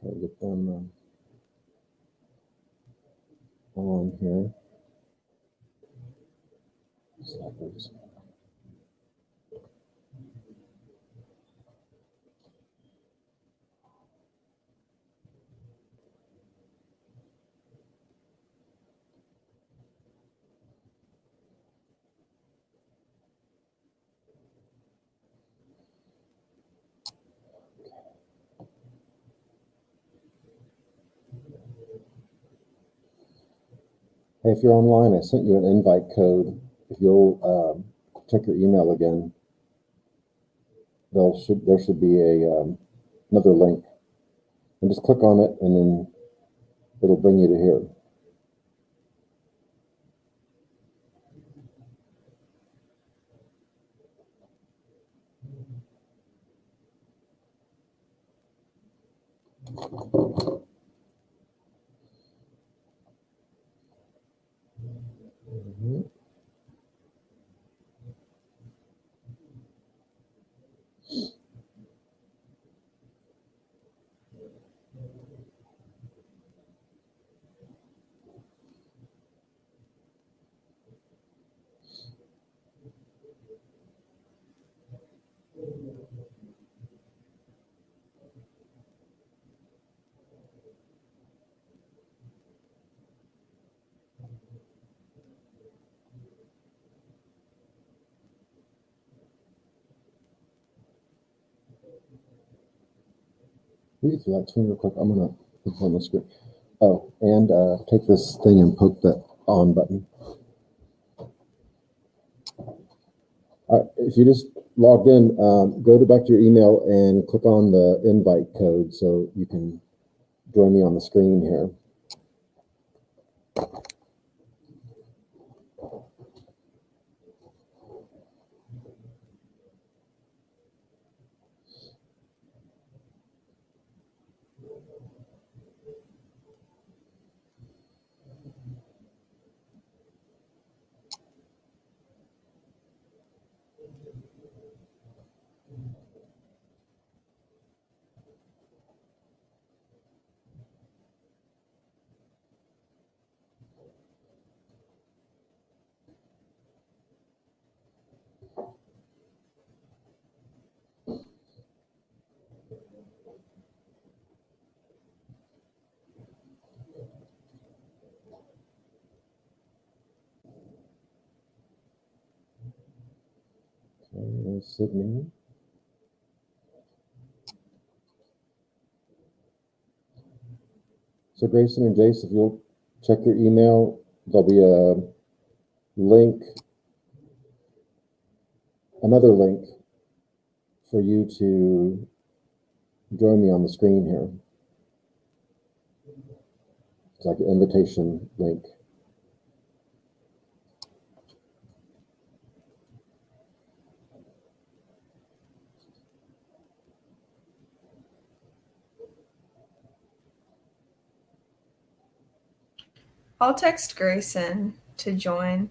Try to get them on here. Slackers. Hey, if you're online, I sent you an invite code. If you'll check your email again, there should be another link, and just click on it, and then it'll bring you to here. You can do that too real quick. I'm gonna put it on the screen. Oh, and take this thing and poke that on button. All right, if you just logged in, go back to your email and click on the invite code so you can join me on the screen here. Okay, there's Sydney. So Grayson and Jace, if you'll check your email, there'll be a link, another link for you to join me on the screen here. It's like an invitation link. I'll text Grayson to join.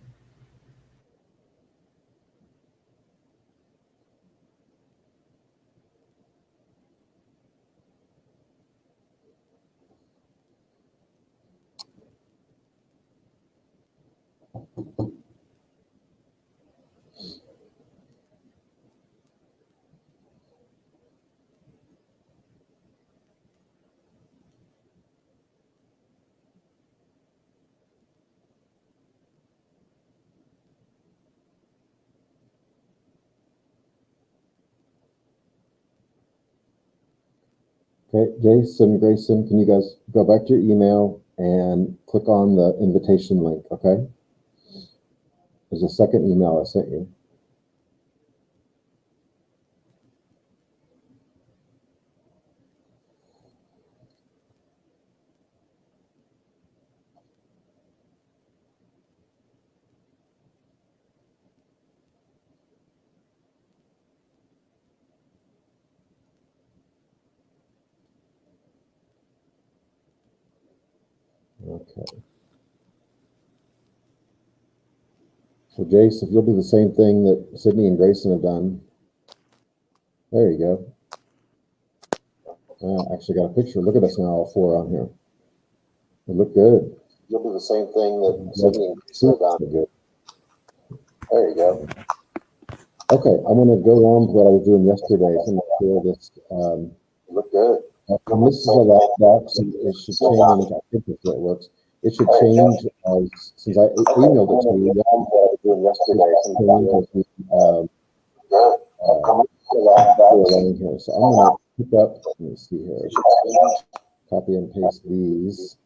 Okay, Jace and Grayson, can you guys go back to your email and click on the invitation link, okay? There's a second email I sent you. Okay. So Jace, if you'll do the same thing that Sydney and Grayson have done. There you go. Actually got a picture. Look at us now, all four on here. They look good. You'll do the same thing that Sydney said on. Good. There you go. Okay, I'm going to go on to what I was doing yesterday. So I'm going to share this. Look good. And this is a last box, and it should change. I think that's the way it works. It should change as, since I emailed it to you, What I was doing yesterday. change as we, Good. here. So I'm going to pick up, let me see here, copy and paste these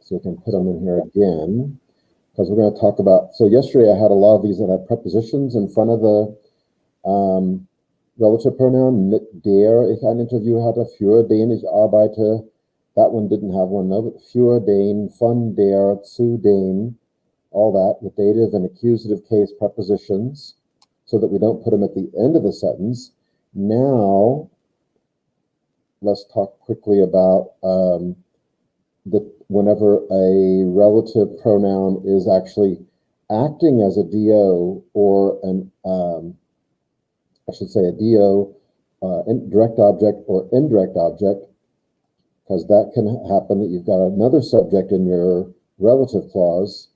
so we can put them in here again, because we're going to talk about, so yesterday I had a lot of these that had prepositions in front of the relative pronoun. Mit der ich ein Interview hatte, für den ich arbeite. That one didn't have one though, but für den, von der, zu den, all that with dative and accusative case prepositions, so that we don't put them at the end of the sentence. Now, let's talk quickly about whenever a relative pronoun is actually acting as a DO or an, I should say a DO, direct object or indirect object, because that can happen that you've got another subject in your relative clause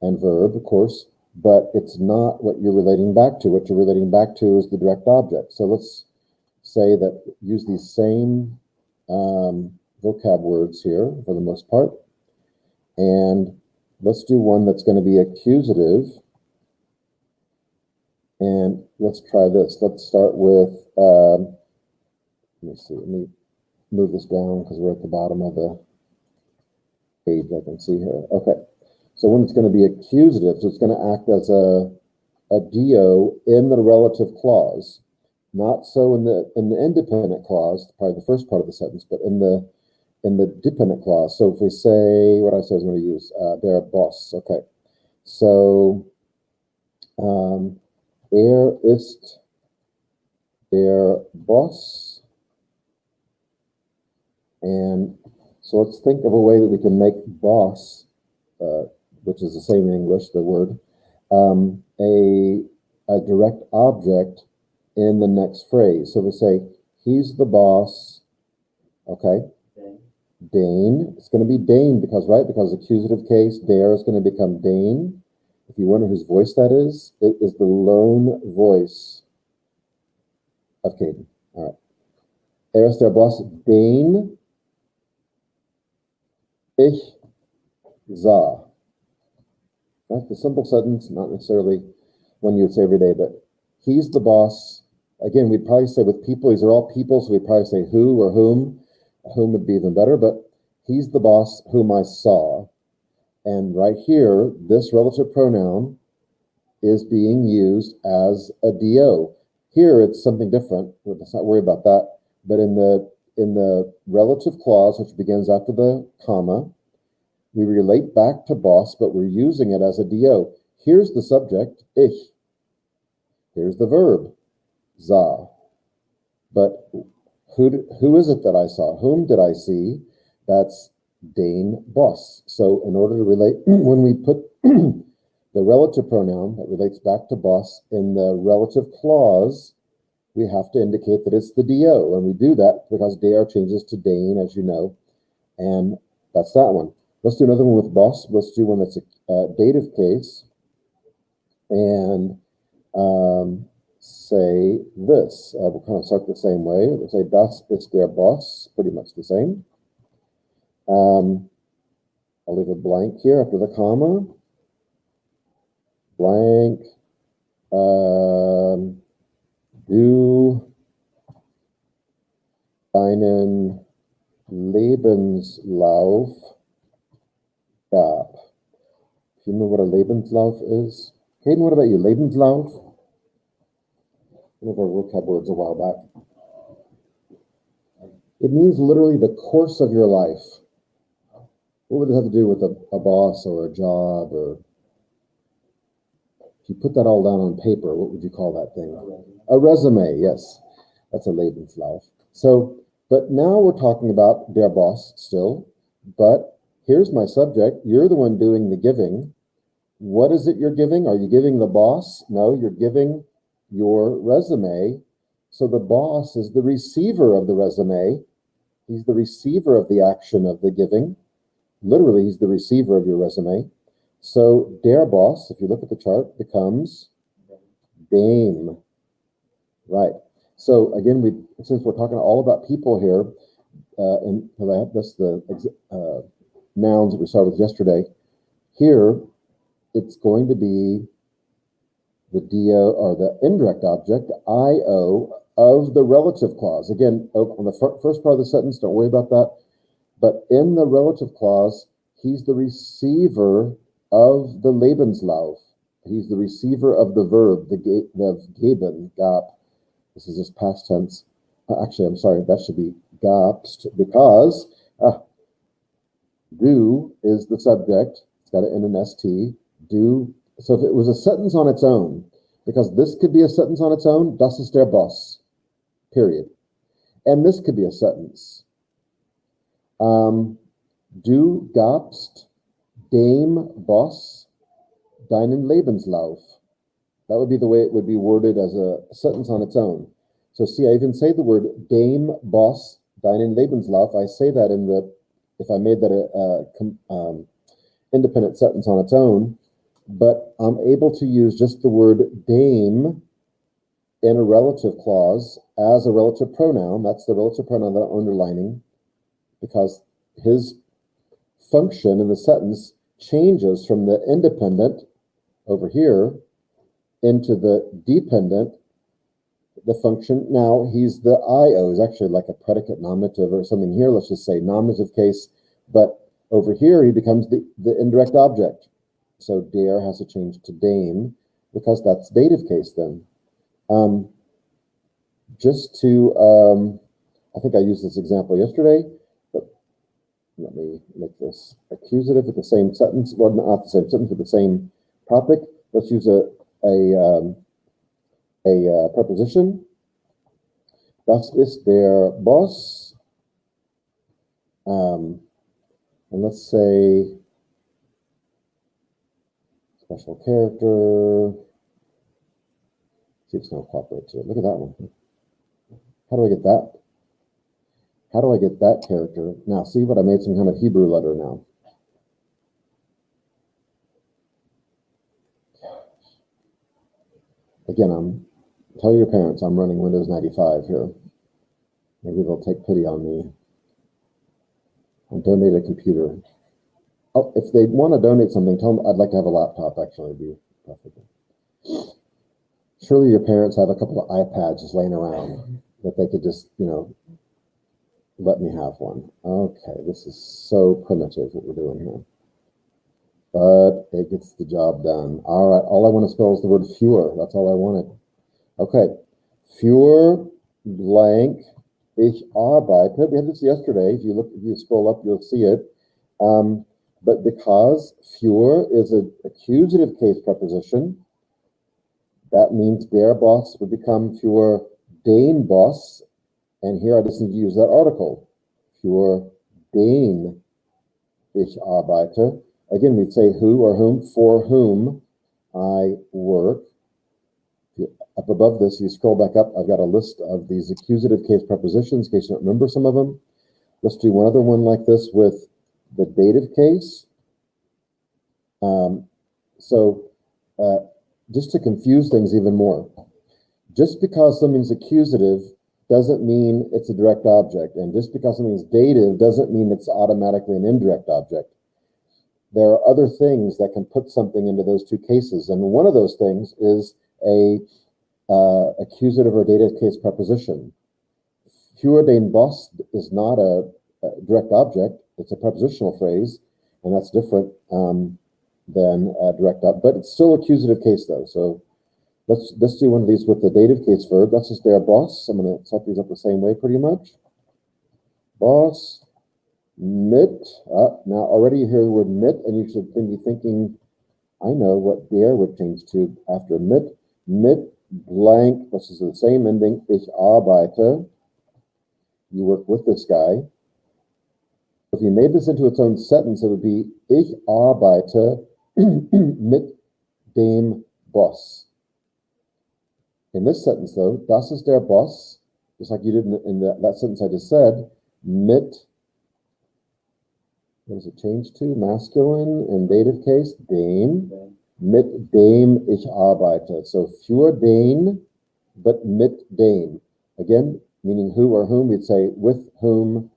and verb, of course, but it's not what you're relating back to. What you're relating back to is the direct object. So let's say that use these same vocab words here for the most part. And let's do one that's going to be accusative. And let's try this. Let's start with, let me see, let me move this down because we're at the bottom of the page I can see here. Okay. So when it's going to be accusative, so it's going to act as a DO in the relative clause. Not so in the independent clause, probably the first part of the sentence, but in the dependent clause. So if we say, what I said I was going to use, their boss. Okay. So ist der Boss. And so let's think of a way that we can make boss, which is the same in English, the word, a direct object in the next phrase. So we say, he's the boss, okay? Dane. It's going to be Dane because accusative case, der is going to become Dane. If you wonder whose voice that is, it is the lone voice of Caden. All right. Ist der Boss, den ich sah. That's a simple sentence, not necessarily one you would say every day, but he's the boss. Again, we'd probably say with people, these are all people, so we'd probably say who or whom. Whom would be even better, but he's the boss whom I saw. And right here, this relative pronoun is being used as a DO. Here, it's something different. Let's not worry about that. But in the relative clause, which begins after the comma, we relate back to boss, but we're using it as a DO. Here's the subject, ich. Here's the verb, sah. But who is it that I saw? Whom did I see? That's den Boss. So in order to relate, when we put the relative pronoun that relates back to boss in the relative clause, we have to indicate that it's the DO. And we do that because der changes to Dane, as you know. And that's that one. Let's do another one with boss. Let's do one that's a dative case. And say this. We'll kind of start the same way. We'll say das ist der Boss, pretty much the same. I'll leave a blank here after the comma. Blank. Du deinen Lebenslauf gab. Do you know what a Lebenslauf is? Hayden, what about you? Lebenslauf? One of our vocab words a while back. It means literally the course of your life. What would it have to do with a boss or a job? Or if you put that all down on paper, what would you call that thing? A resume, yes. That's a Lebenslauf. So, but now we're talking about der Boss still, but here's my subject. You're the one doing the giving. What is it you're giving? Are you giving the boss? No, you're giving your resume. So the boss is the receiver of the resume. He's the receiver of the action of the giving. Literally, he's the receiver of your resume. So der Boss, if you look at the chart, becomes Dame. Right. So again, since we're talking all about people here, and that's the nouns that we started with yesterday. Here, it's going to be the DO or the indirect object, IO, of the relative clause. Again, on the first part of the sentence, don't worry about that. But in the relative clause, he's the receiver of the Lebenslauf. He's the receiver of the verb, the geben, gab. This is just past tense. Actually, I'm sorry, that should be gabst, because do is the subject. It's got to end in ST. Do. So if it was a sentence on its own, because this could be a sentence on its own, das ist der Boss, period. And this could be a sentence. Du gabst dem Boss deinen Lebenslauf. That would be the way it would be worded as a sentence on its own. So see, I even say the word dem Boss deinen Lebenslauf. I say that if I made that a independent sentence on its own, but I'm able to use just the word dame in a relative clause as a relative pronoun. That's the relative pronoun that I'm underlining, because his function in the sentence changes from the independent over here into the dependent, the function. Now he's the IO, is actually like a predicate nominative or something here. Let's just say nominative case, but over here he becomes the indirect object. So der has to change to dame because that's dative case then. Just to, I think I used this example yesterday, but let me make this accusative with the same sentence, well, not the same sentence, with the same topic. Let's use a preposition. Das ist der Boss. And let's say special character. See if it's going to cooperate to it. Look at that one. How do I get that? How do I get that character? Now, see what I made some kind of Hebrew letter now. Again, tell your parents I'm running Windows 95 here. Maybe they'll take pity on me and donate a computer. Oh, if they want to donate something, tell them I'd like to have a laptop, actually. It'd be preferable. Surely your parents have a couple of iPads just laying around that they could just, let me have one. Okay, this is so primitive what we're doing here. But it gets the job done. All right, all I want to spell is the word für. That's all I wanted. Okay, für blank ich arbeite. We had this yesterday. If you scroll up, you'll see it. But because für is an accusative case preposition, that means der Boss would become für den Boss. And here I just need to use that article. Für den ich arbeite. Again, we'd say who or whom, for whom I work. Up above this, you scroll back up, I've got a list of these accusative case prepositions, in case you don't remember some of them. Let's do one other one like this with the dative case. Just to confuse things even more, just because something's accusative doesn't mean it's a direct object, and just because something's dative doesn't mean it's automatically an indirect object. There are other things that can put something into those two cases, and one of those things is a accusative or dative case preposition. Für den Boss is not a direct object; it's a prepositional phrase, and that's different than a direct object. But it's still accusative case though. So let's do one of these with the dative case verb. That's just der Boss. I'm going to set these up the same way pretty much. Boss. Mit, now already you hear the word mit, and you should be thinking, I know what der would change to after mit. Mit blank, this is the same ending, ich arbeite. You work with this guy. If you made this into its own sentence, it would be ich arbeite mit dem Boss. In this sentence, though, das ist der Boss, just like you did in that sentence I just said, mit, what does it change to? Masculine in dative case, dem, mit dem ich arbeite. So für den, but mit dem. Again, meaning who or whom, we'd say with whom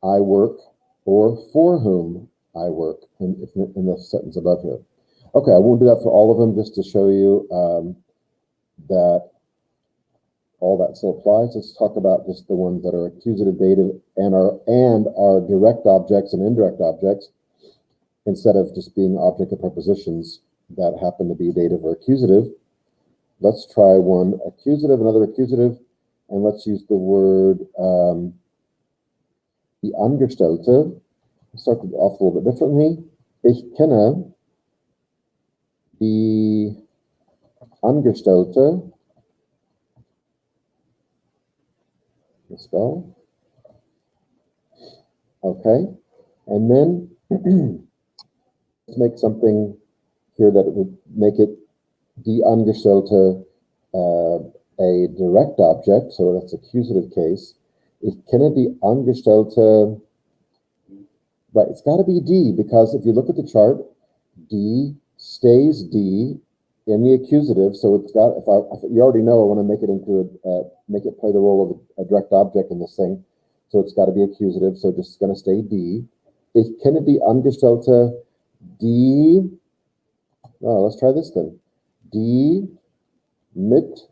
I work or for whom I work in the sentence above here. Okay, I won't do that for all of them, just to show you that all that still applies. Let's talk about just the ones that are accusative, dative, and are direct objects and indirect objects, instead of just being object of prepositions that happen to be dative or accusative. Let's try one accusative, another accusative, and let's use the word die Angestellte. Start it off a little bit differently. Ich kenne die Angestellte. Spell. Okay, and then let's make something here that would make it die Angestellte a direct object, so that's accusative case. Ich kenne die Angestellte, right, it's got to be die, because if you look at the chart, die stays die in the accusative, so it's got, if you already know I want to make it into make it play the role of a direct object in this thing, so it's got to be accusative, so just going to stay die. Ich kenne die Angestellte, die, oh, let's try this then, die mit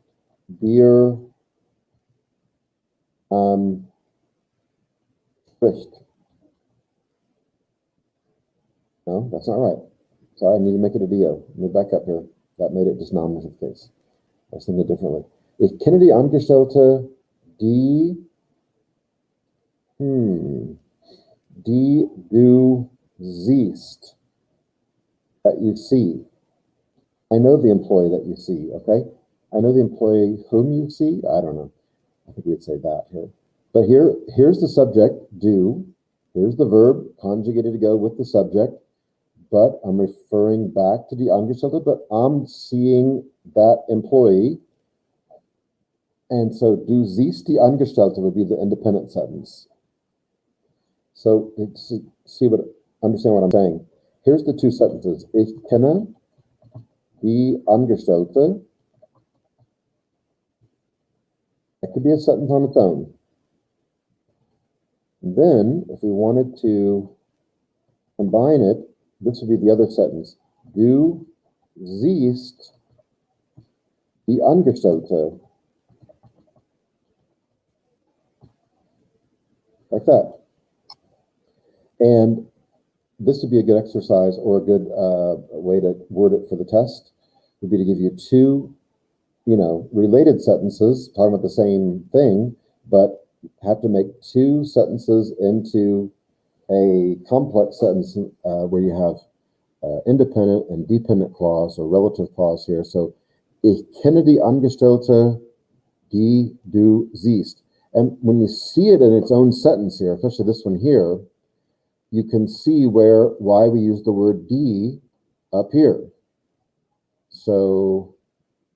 dir spricht. No, that's not right. Sorry, I need to make it a dio. Let me back up here. That made it just nominative case. I was thinking differently. Ich kenne die Angestellte, die, die du siehst, that you see. I know the employee that you see, okay? I know the employee whom you see. I don't know. I think we'd say that here. But here's the subject, do. Here's the verb, conjugated to go with the subject. But I'm referring back to the Angestellte, but I'm seeing that employee. And so, du siehst die Angestellte would be the independent sentence. So, understand what I'm saying. Here's the two sentences. Ich kenne die Angestellte. That could be a sentence on its own. And then, if we wanted to combine it, this would be the other sentence. Du siehst die Angestellte. Like that. And this would be a good exercise, or a good way to word it for the test, would be to give you two, related sentences talking about the same thing, but have to make two sentences into a complex sentence where you have independent and dependent clause or relative clause here. So, ich kenne die Angestellte, die du siehst. And when you see it in its own sentence here, especially this one here, you can see why we use the word die up here. So,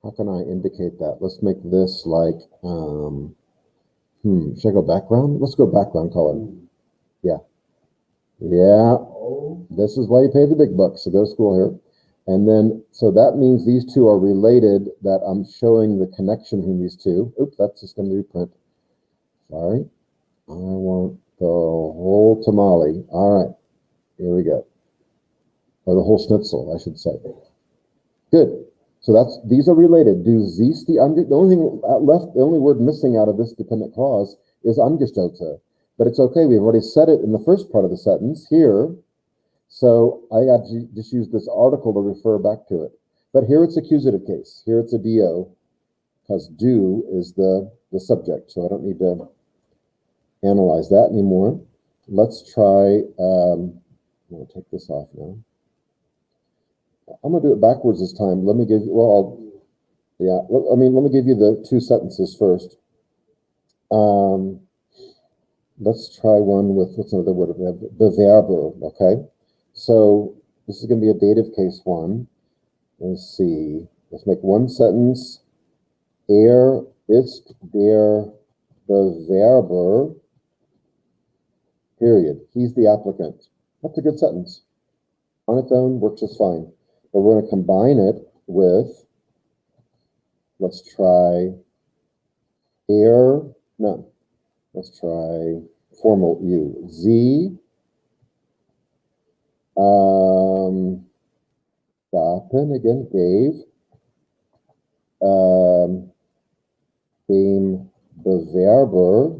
how can I indicate that? Let's make this like, should I go background? Let's go background color. Yeah. Yeah, this is why you pay the big bucks to go to school here. And then, so that means these two are related, that I'm showing the connection between these two. Oops, that's just going to reprint. Sorry. I want the whole tamale. All right, here we go. Or the whole schnitzel, I should say. Good. So these are related. Du siehst die Angestellte. The only thing left, the only word missing out of this dependent clause is Angestellte. But it's okay, we've already said it in the first part of the sentence here, so I got to just use this article to refer back to it. But here it's accusative case. Here it's a dio, because do is the subject, so I don't need to analyze that anymore. Let's try, I'm going to take this off now. I'm going to do it backwards this time. Let me give you, let me give you the two sentences first. Let's try one with, what's another word? Bewerber, okay? So this is going to be a dative case one. Let's see. Let's make one sentence Er ist der Bewerber, period. He's the applicant. That's a good sentence. On its own, works just fine. But we're going to combine it with, let's try let's try formal U. Sie gaben, again, gave, dem Bewerber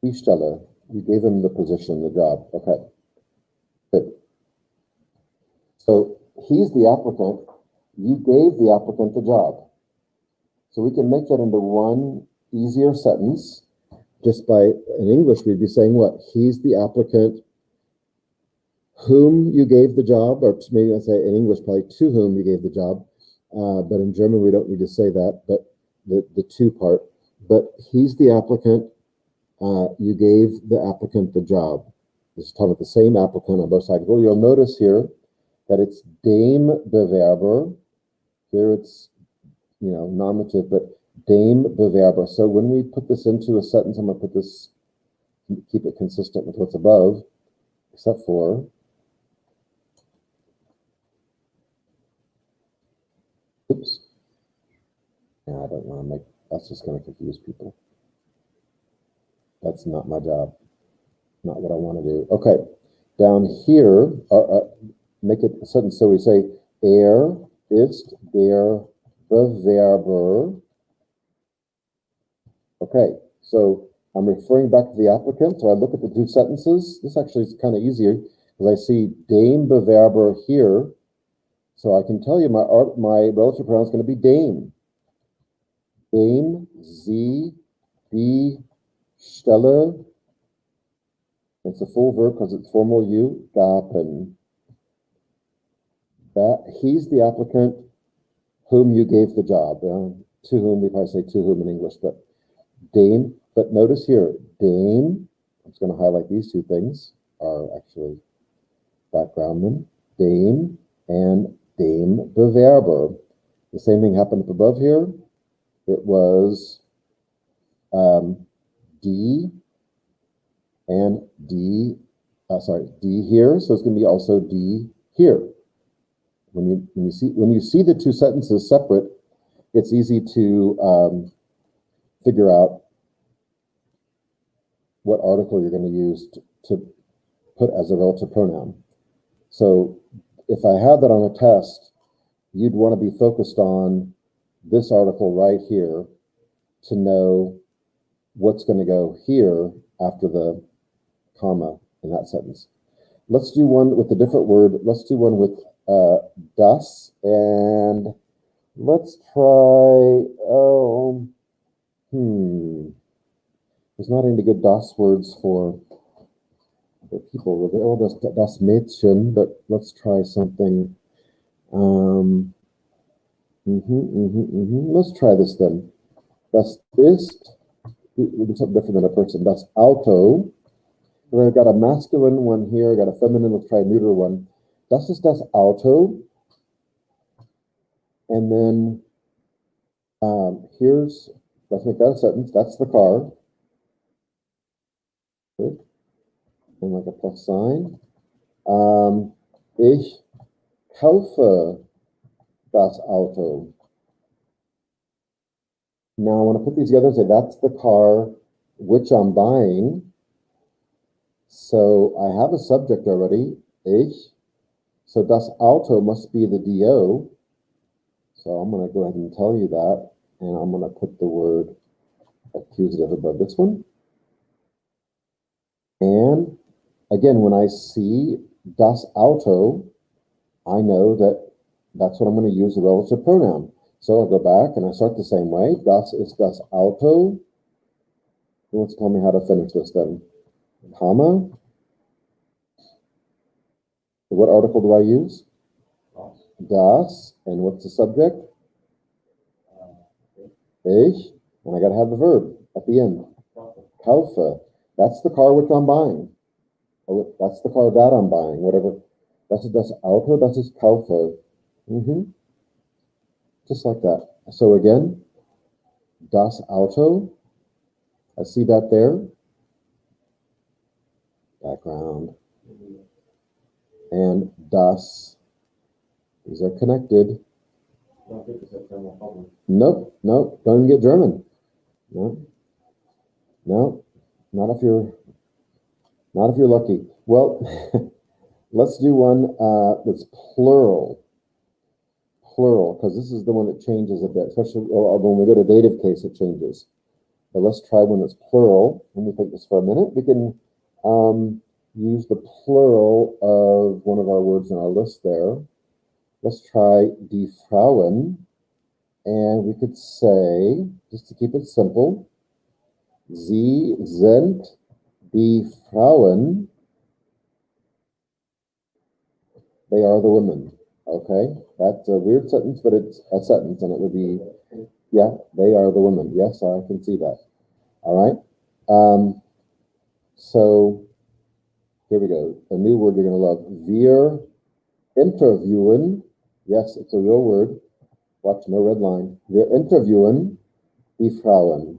die Stelle. You gave him the position, the job. Okay, good. So he's the applicant. You gave the applicant the job. So we can make that into one easier sentence just by, in English, we'd be saying what? He's the applicant whom you gave the job, or maybe I say in English, probably to whom you gave the job. But in German, we don't need to say that, but the to part. But he's the applicant. You gave the applicant the job. This is talking about the same applicant on both sides. Well, you'll notice here that it's dem Bewerber. Here it's, nominative, but dem Bewerber. So when we put this into a sentence, I'm going to put this, keep it consistent with what's above, except for oops. Yeah, I don't want to make, that's just going to confuse people. That's not my job. Not what I want to do. Okay, down here, make it a sentence. So we say, er ist der Bewerber. Okay, so I'm referring back to the applicant. So I look at the two sentences. This actually is kind of easier because I see dem Bewerber here. So I can tell you my relative pronoun is going to be dem. Dem, sie, die Stelle. It's a full verb because it's formal U, gaben. That he's the applicant whom you gave the job. To whom, we probably say to whom in English, but dem. But notice here, dem, I'm just going to highlight these two things, are actually background them. Dem and dem Bewerber. The same thing happened up above here. It was D and D, D here. So it's going to be also D here. When you see the two sentences separate, it's easy to figure out what article you're going to use to put as a relative pronoun. So if I had that on a test, you'd want to be focused on this article right here to know what's going to go here after the comma in that sentence. Let's do one with a different word. Let's do one with das, and let's try, there's not any good das words for people with it. Das Mädchen, but let's try something. Let's try this then. Das ist, we do something different than a person. Das Auto. I've got a masculine one here, I got a feminine, let's try a neuter one. Das ist das Auto. And then let's make that a sentence. That's the car. Good. And like a plus sign. Ich kaufe das Auto. Now I want to put these together and say that's the car which I'm buying. So I have a subject already, ich. So das Auto must be the DO. So I'm going to go ahead and tell you that. And I'm going to put the word accusative above this one. And again, when I see das Auto, I know that that's what I'm going to use the relative pronoun. So I'll go back and I start the same way. Das ist das Auto. Who wants to tell me how to finish this then? Comma. What article do I use? Das. And what's the subject? Ich. And I got to have the verb at the end. Kaufe. That's the car which I'm buying. Or that's the car that I'm buying. Whatever. Das ist das Auto. Das ist kaufe. just like that. So again, das Auto, I see that there. Background. And das, these are connected. Nope, nope, don't get German. No, no, not if you're lucky. Well, let's do one that's plural, because this is the one that changes a bit, especially when we go to dative case, it changes. But let's try one that's plural. Let me think this for a minute. We can use the plural of one of our words in our list there. Let's try die Frauen, and we could say, just to keep it simple, sie sind die Frauen. They are the women. Okay, that's a weird sentence, but it's a sentence, and it would be, yeah, they are the women. Yes, I can see that. All right. So here we go. A new word you're going to love. Wir interviewen. Yes, it's a real word. Watch, no red line. Wir interviewen die Frauen.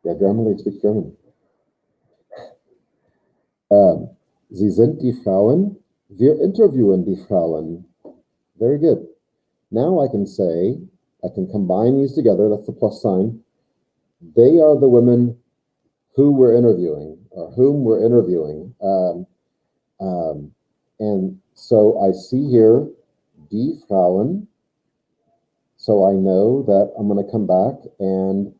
Yeah, Germany speaks German. Sie sind die Frauen. Wir interviewen die Frauen. Very good. Now I can say, I can combine these together. That's the plus sign. They are the women who we're interviewing, or whom we're interviewing. And so I see here die Frauen. So I know that I'm going to come back and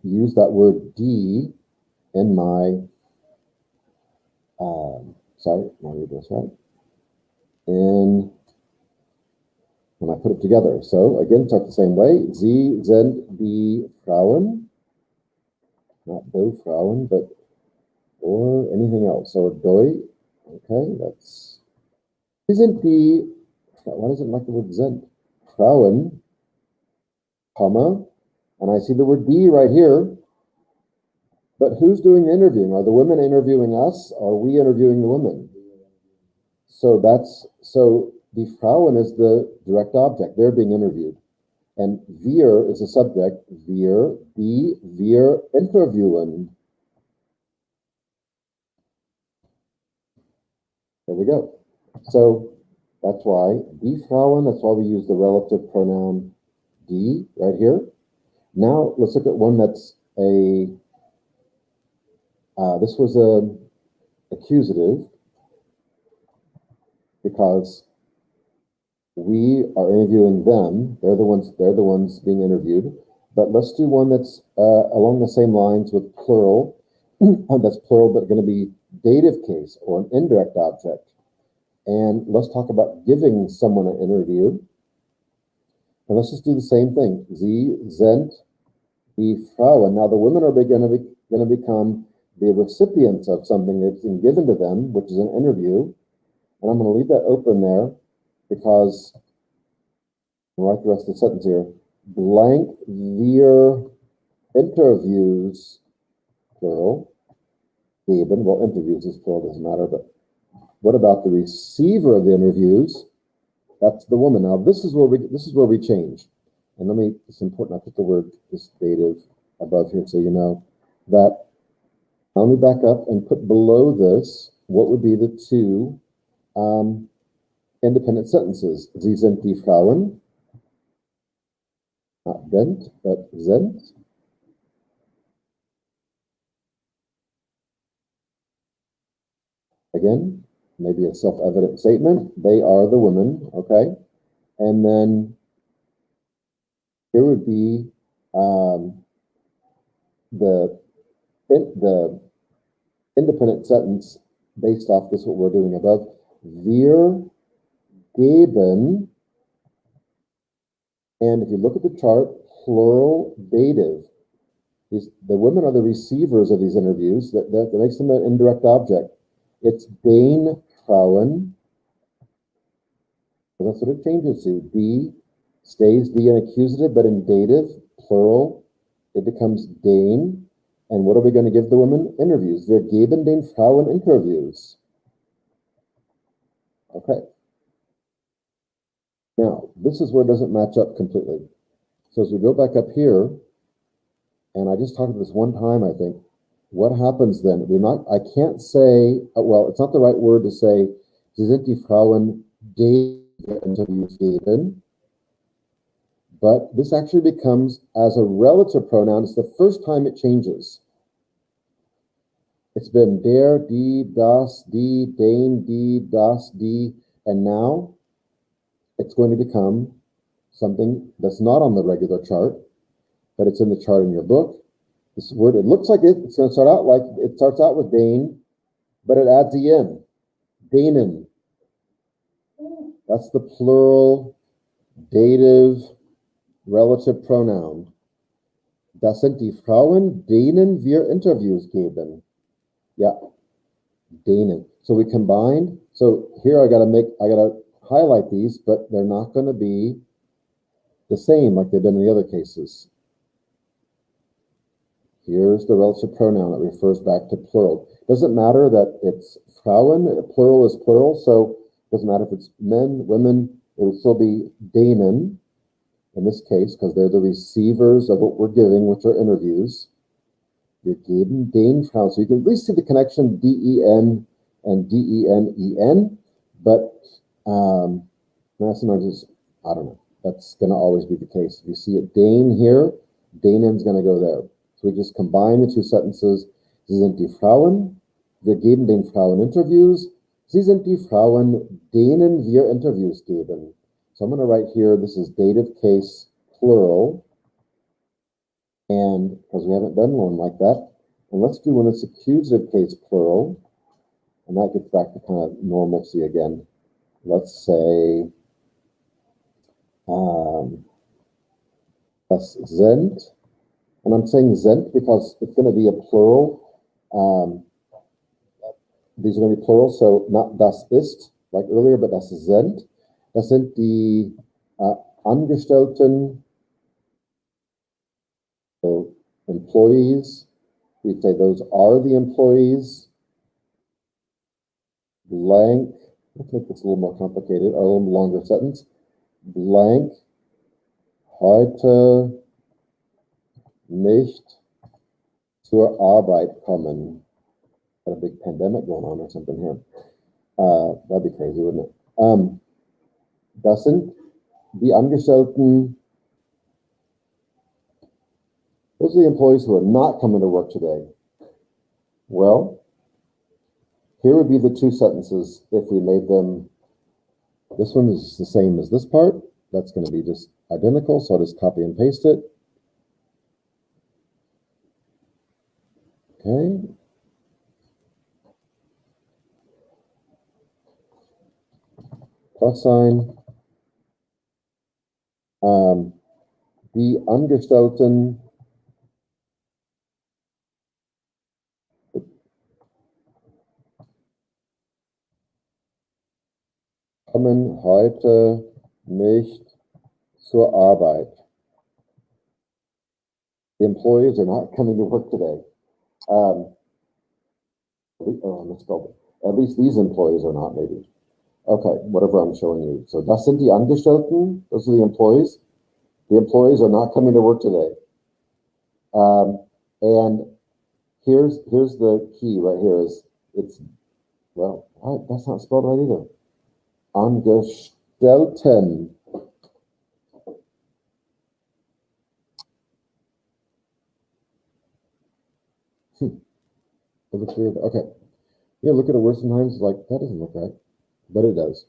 use that word die in my, sorry, let me read this right. And when I put it together. So again, talk the same way. Sie sind die Frauen. Not die Frauen, but or anything else. So die, okay, that's, Sie sind die, why does it like the word sind? Frauen, comma, and I see the word die right here. But who's doing the interviewing? Are the women interviewing us? Or are we interviewing the women? So that's, so die Frauen is the direct object. They're being interviewed. And wir is the subject. Wir interviewen. There we go. So that's why die Frauen, that's why we use the relative pronoun die right here. Now let's look at one that's a, this was a accusative because we are interviewing them. They're the ones being interviewed. But let's do one that's along the same lines with plural. That's plural, but going to be dative case or an indirect object. And let's talk about giving someone an interview. And let's just do the same thing. Sie sind die Frauen. Now the women are going to become the recipients of something that's been given to them, which is an interview. And I'm going to leave that open there because I'll write the rest of the sentence here. Blank wir interviews, plural, geben. Well, interviews is plural, doesn't matter, but what about the receiver of the interviews? That's the woman. Now this is where we change. And it's important I put the word this dative above here so you know that. Let me back up and put below this what would be the two independent sentences. Sie sind die Frauen. Not sind, but sind. Again, maybe a self-evident statement. They are the women, okay? And then here would be the independent sentence based off this, what we're doing above. Wir geben, and if you look at the chart, plural dative. The women are the receivers of these interviews. That makes them an indirect object. It's den Frauen. That's what it changes to. Die stays the accusative, but in dative, plural, it becomes den. And what are we going to give the women? Interviews. Wir geben den Frauen Interviews. Okay. Now, this is where it doesn't match up completely. So as we go back up here, and I just talked about this one time, I think, what happens then? I can't say, well, it's not the right word to say, Sie sind die Frauen, die wir Interviews geben. But this actually becomes, as a relative pronoun, it's the first time it changes. It's been der, die, das, die, den, die, das, die, and now it's going to become something that's not on the regular chart, but it's in the chart in your book. This word, it looks like it's going to start out like, it starts out with Dane, but it adds en, Danen. That's the plural dative relative pronoun. Das sind die Frauen, denen wir Interviews geben. Yeah, Danen. So we combined. So here I gotta highlight these, but they're not going to be the same like they've been in the other cases. Here's the relative pronoun that refers back to plural. Doesn't matter that it's Frauen, plural is plural, so it doesn't matter if it's men, women, it would still be Danen in this case, because they're the receivers of what we're giving, which are interviews. Wir geben den Frauen. So you can at least see the connection D-E-N and D-E-N-E-N, but sometimes it's, I don't know, that's going to always be the case. If you see it Dane here, Danen's going to go there. So we just combine the two sentences. Sie sind die Frauen, wir geben den Frauen Interviews. Sie sind die Frauen, denen wir Interviews geben. So I'm going to write here, this is dative case plural. And because we haven't done one like that, and let's do one that's accusative case plural. And that gets back to kind of normalcy again. Let's say, das sind. And I'm saying sind because it's going to be a plural. These are going to be plural, so not das ist, like earlier, but das sind. Das sind die Angestellten, so employees. We say those are the employees. Blank. Let's make this a little more complicated, or a little longer sentence. Blank. Heute nicht zur Arbeit kommen. Got a big pandemic going on or something here. That'd be crazy, wouldn't it? Das sind die Angestellten. Those are the employees who are not coming to work today. Well, here would be the two sentences if we made them. This one is the same as this part. That's going to be just identical, so I'll just copy and paste it. Okay. Plus sign. Die Angestellten kommen heute nicht zur Arbeit. The employees are not coming to work today. Oh, I misspelled it. At least these employees are not, maybe. Okay, whatever I'm showing you. So das sind die Angestellten. Those are the employees. The employees are not coming to work today. And here's the key right here is it's, well, that's not spelled right either. Angestellten. It looks weird. Okay. Yeah, look at a word sometimes like that doesn't look right, but it does.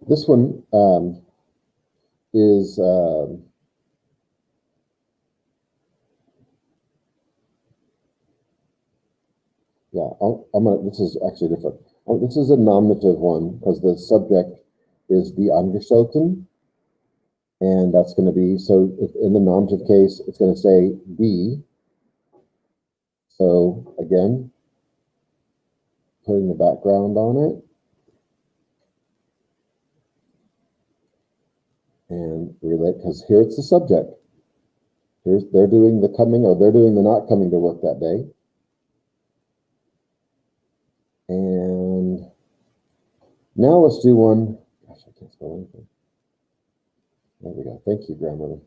This one is yeah, this is actually different. This is a nominative one because the subject is die Angestellten. And that's going to be, so if in the nominative case, it's going to say die. So again, putting the background on it. And relate, because here it's the subject. They're doing the coming or they're doing the not coming to work that day. And Now let's do one. Gosh, I can't spell anything. There we go. Thank you, grandmother.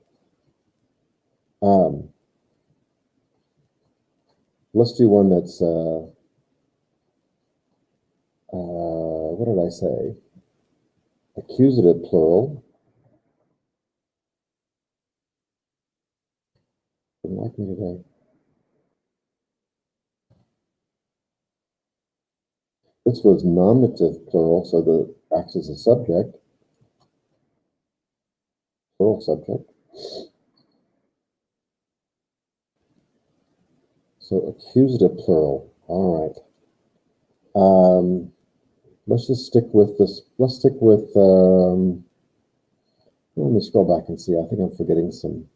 Let's do one that's, what did I say? Accusative plural. Didn't like me today. This was nominative plural, so the acts as a subject. Plural subject. So accusative plural. All right. Let's just stick with this. Let's stick with. Let me scroll back and see. I think I'm forgetting some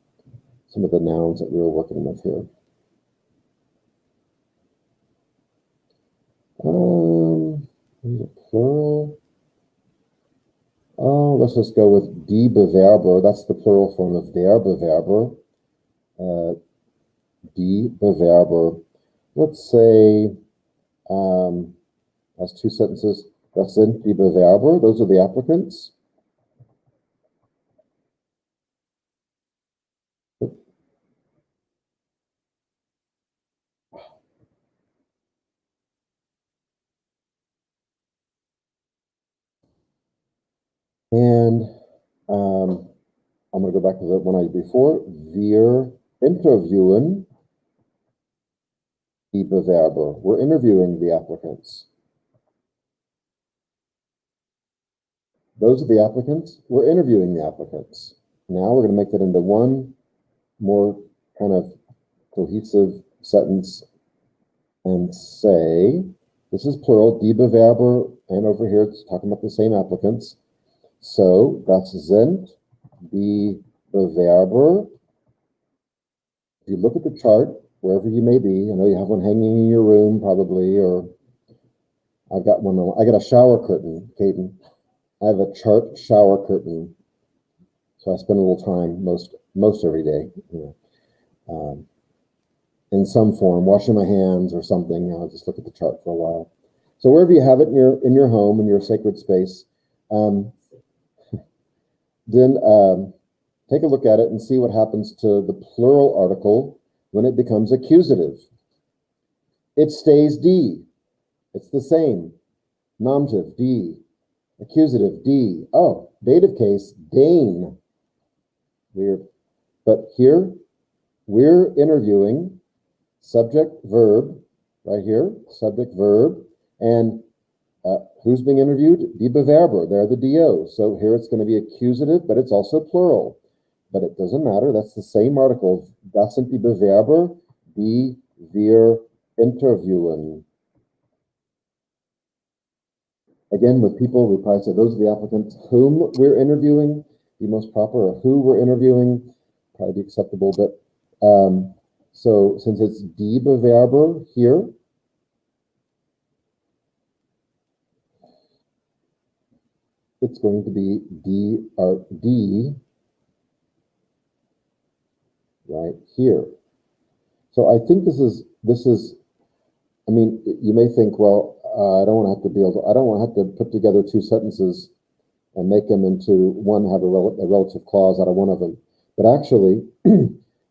of the nouns that we were working with here. Need a plural. Oh, let's just go with die Bewerber. That's the plural form of der Bewerber. Die Bewerber. Let's say, that's two sentences. Das sind die Bewerber. Those are the applicants. And I'm going to go back to the one I did before. Wir interviewen die Bewerber. We're interviewing the applicants. Those are the applicants. We're interviewing the applicants. Now we're going to make that into one more kind of cohesive sentence and say, this is plural, die Bewerber, and over here it's talking about the same applicants. So, das sind die Bewerber. If you look at the chart, wherever you may be, I know you have one hanging in your room probably, or I've got one, I got a shower curtain, Caden. I have a chart shower curtain. So I spend a little time most every day, you know, in some form, washing my hands or something. I'll just look at the chart for a while. So wherever you have it in your home, in your sacred space, then take a look at it and see what happens to the plural article when it becomes accusative. It stays die. It's the same. Nominative, die. Accusative, die. Oh, dative case, dein. Weird. But here, we're interviewing subject, verb, right here, subject, verb, and who's being interviewed? Die Bewerber, they're the DO. So here it's going to be accusative, but it's also plural. But it doesn't matter, that's the same article. Das sind die Bewerber, die wir interviewen. Again, with people, we probably say those are the applicants whom we're interviewing. Be most proper, or who we're interviewing, probably be acceptable. But so since it's die Bewerber here, it's going to be D right here. So I think this is, I mean, you may think, well, I don't want to have to I don't want to have to put together two sentences and make them into one, have a relative clause out of one of them. But actually,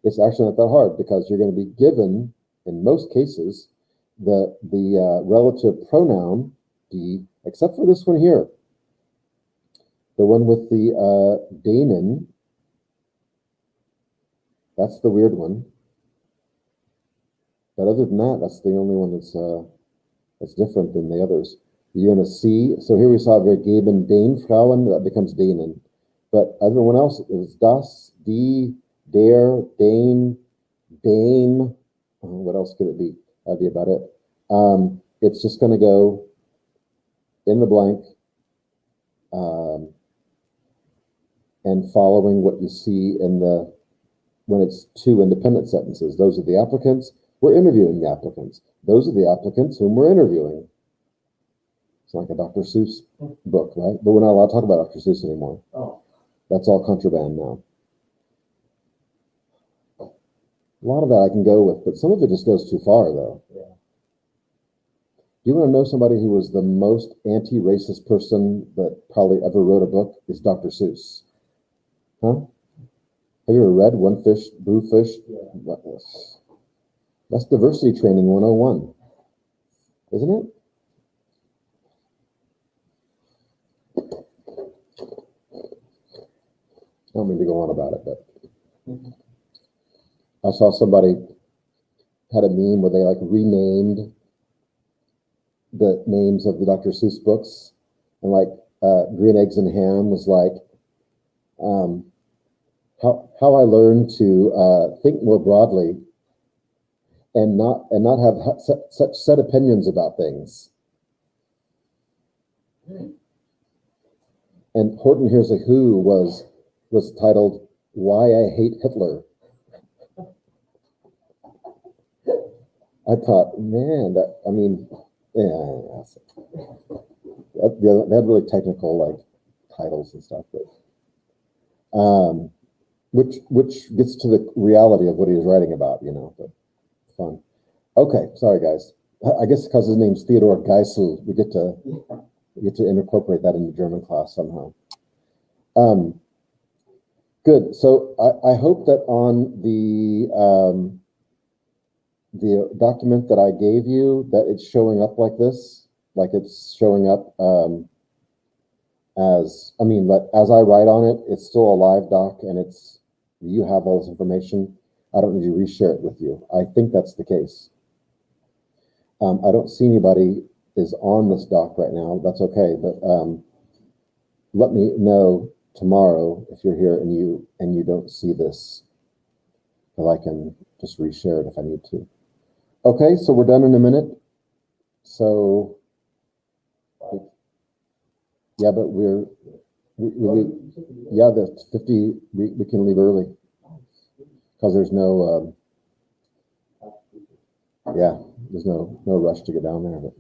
it's actually not that hard, because you're going to be given, in most cases, the relative pronoun, die, except for this one here. The one with the denen, that's the weird one. But other than that, that's the only one that's different than the others. You're going to see, so here we saw wir geben den Frauen, that becomes denen. But everyone else is das, die, der, den, dem. What else could it be? That'd be about it. It's just going to go in the blank. And following what you see in when it's two independent sentences. Those are the applicants. We're interviewing the applicants. Those are the applicants whom we're interviewing. It's like a Dr. Seuss book, right? But we're not allowed to talk about Dr. Seuss anymore. Oh. That's all contraband now. A lot of that I can go with, but some of it just goes too far, though. Yeah. Do you want to know somebody who was the most anti-racist person that probably ever wrote a book? Is Dr. Seuss. Huh? Have you ever read One Fish, Blue Fish? Yeah. That's diversity training 101, isn't it? I don't mean to go on about it, but I saw somebody had a meme where they like renamed the names of the Dr. Seuss books, and like Green Eggs and Ham was like how I learned to think more broadly and not have such set opinions about things. And Horton Hears a Who was titled "Why I Hate Hitler." I thought, man, they had really technical like titles and stuff, but which gets to the reality of what he was writing about, but fun. Okay, sorry guys. I guess because his name's Theodor Geisel, we get to incorporate that into German class somehow. Good. So I hope that on the document that I gave you, that it's showing up like this, like it's showing up as I write on it, it's still a live doc, and you have all this information. I don't need to reshare it with you. I think that's the case. I don't see anybody is on this doc right now. That's okay, but let me know tomorrow if you're here and you don't see this, because I can just reshare it if I need to. Okay, so we're done in a minute. So yeah, but the 50 we can leave early because there's no there's no rush to get down there. But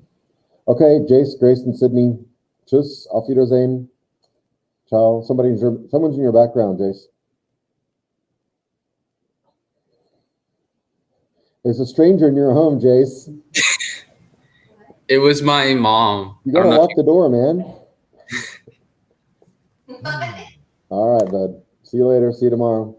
okay, Jace, Grace, and Sydney, tschüss, auf Wiedersehen, ciao. Someone's in your background, Jace. There's a stranger in your home, Jace. It was my mom. You gotta lock the door, man. All right, bud. See you later. See you tomorrow.